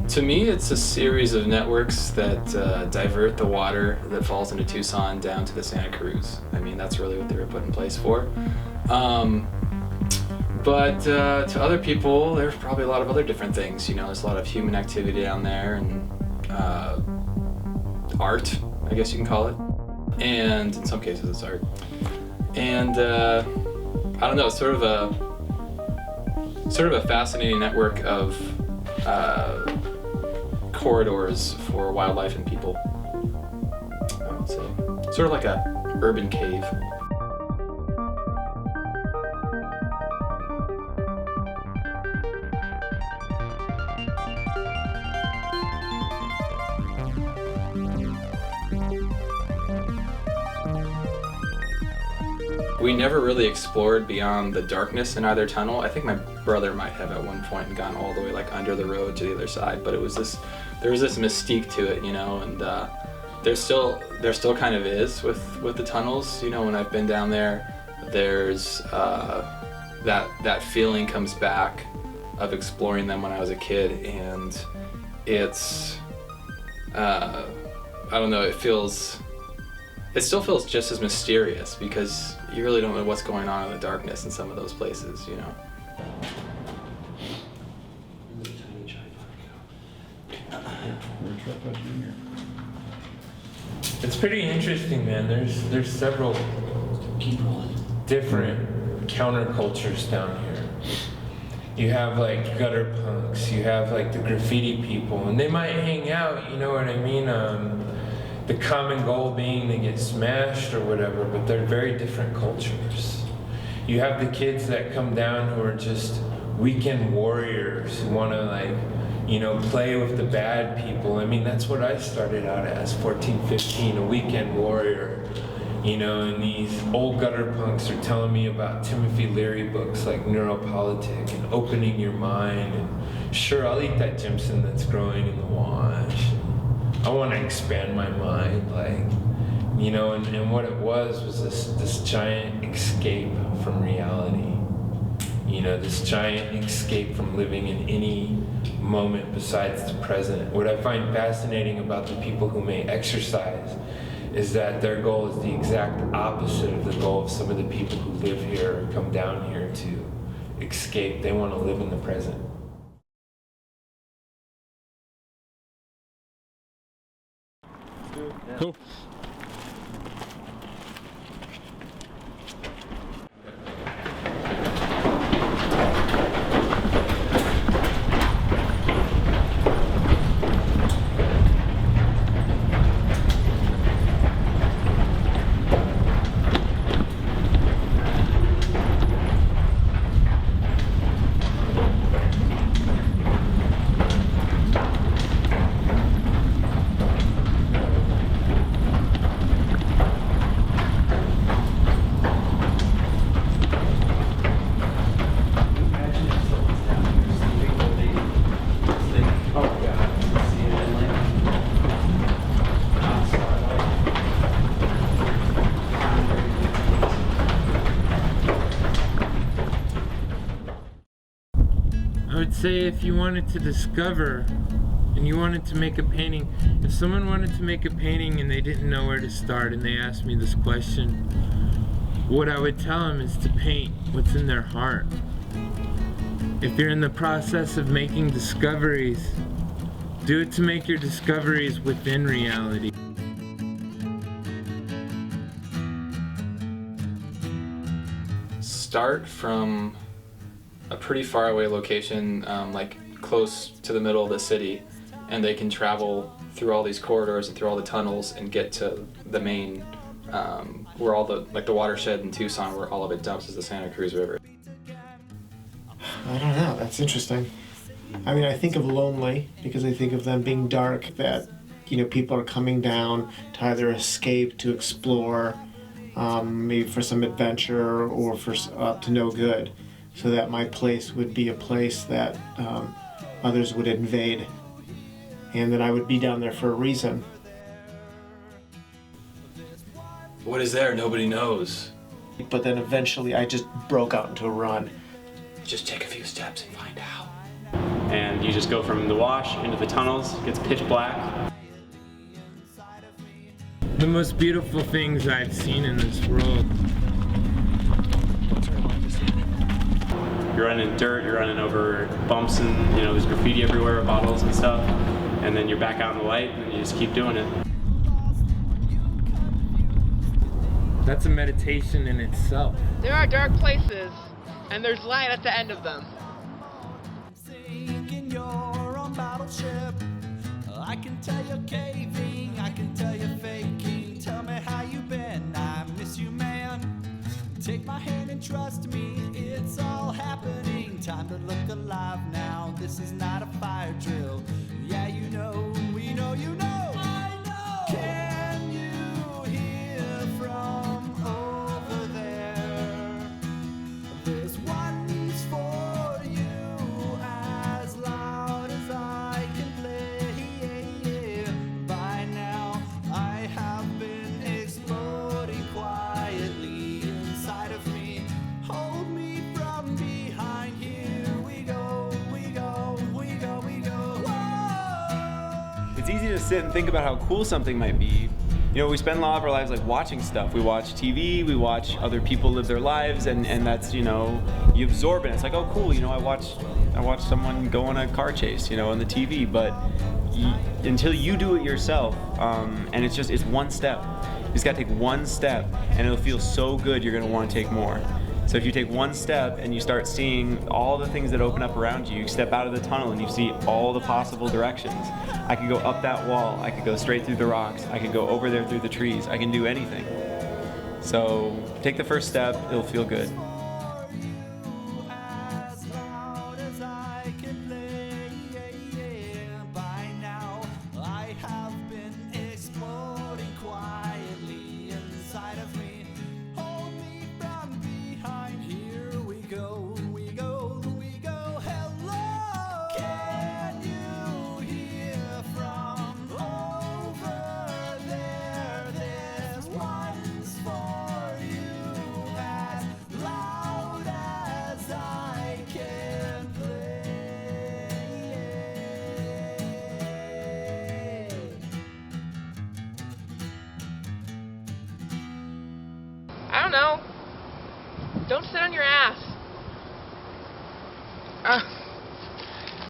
To me, it's a series of networks that divert the water that falls into Tucson down to the Santa Cruz. I mean, that's really what they were put in place for. But to other people, there's probably a lot of other different things. You know, there's a lot of human activity down there, and art, I guess you can call it. And in some cases, it's art. And I don't know, it's sort of a fascinating network of corridors for wildlife and people, I would say. Sort of like a urban cave. We never really explored beyond the darkness in either tunnel. I think my brother might have at one point gone all the way like under the road to the other side, but there was this mystique to it, you know, and there still kind of is with the tunnels. You know, when I've been down there, there's that feeling comes back of exploring them when I was a kid, and it's I don't know, it still feels just as mysterious because you really don't know what's going on in the darkness in some of those places, you know. It's pretty interesting, man. There's several different countercultures down here. You have like gutter punks, you have like the graffiti people, and they might hang out, you know what I mean? The common goal being to get smashed or whatever, but they're very different cultures. You have the kids that come down who are just weekend warriors who want to, like, you know, play with the bad people. I mean, that's what I started out as, 14, 15, a weekend warrior. You know, and these old gutter punks are telling me about Timothy Leary books like Neuropolitic and Opening Your Mind, and sure, I'll eat that Jimson that's growing in the wash. I want to expand my mind, like, you know, and what it was this giant escape from reality. You know, this giant escape from living in any moment besides the present. What I find fascinating about the people who may exercise is that their goal is the exact opposite of the goal of some of the people who live here or come down here to escape. They want to live in the present. Cool. I would say if you wanted to discover and you wanted to make a painting, if someone wanted to make a painting and they didn't know where to start and they asked me this question, what I would tell them is to paint what's in their heart. If you're in the process of making discoveries, do it to make your discoveries within reality. Start from a pretty far away location, like close to the middle of the city, and they can travel through all these corridors and through all the tunnels and get to the main, where all the, like the watershed in Tucson, where all of it dumps is the Santa Cruz River. I don't know, that's interesting. I mean, I think of lonely because I think of them being dark, that, you know, people are coming down to either escape, to explore, maybe for some adventure or for up to no good. So that my place would be a place that others would invade, and that I would be down there for a reason. What is there? Nobody knows. But then eventually I just broke out into a run. Just take a few steps and find out. and you just go from the wash into the tunnels. It gets pitch black. The most beautiful things I've seen in this world. You're running in dirt, you're running over bumps, and there's graffiti everywhere, bottles and stuff, and then you're back out in the light, and you just keep doing it. That's a meditation in itself. There are dark places, and there's light at the end of them. I can tell you're caving, I can tell you're faking. Tell me how you been, I miss you, man. Take my hand and trust me, it's all happening. Time to look alive now, this is not a fire drill. Yeah, you know, we know you know. I know. Can you hear from over there? This one's for you, as loud as I can play. By now, I have been exploding quietly inside of me. Hold me from behind. Here we go, we go, we go, we go. Whoa! It's easy to sit and think about how cool something might be. We spend a lot of our lives like watching stuff. We watch TV, we watch other people live their lives, and that's, you absorb it. It's like, oh cool, I watched someone go on a car chase, on the TV, but until you do it yourself, and it's one step. You just gotta take one step, and it'll feel so good you're gonna wanna take more. So if you take one step and you start seeing all the things that open up around you, you step out of the tunnel and you see all the possible directions. I could go up that wall, I could go straight through the rocks, I could go over there through the trees, I can do anything. So take the first step, it'll feel good. I don't know. Don't sit on your ass.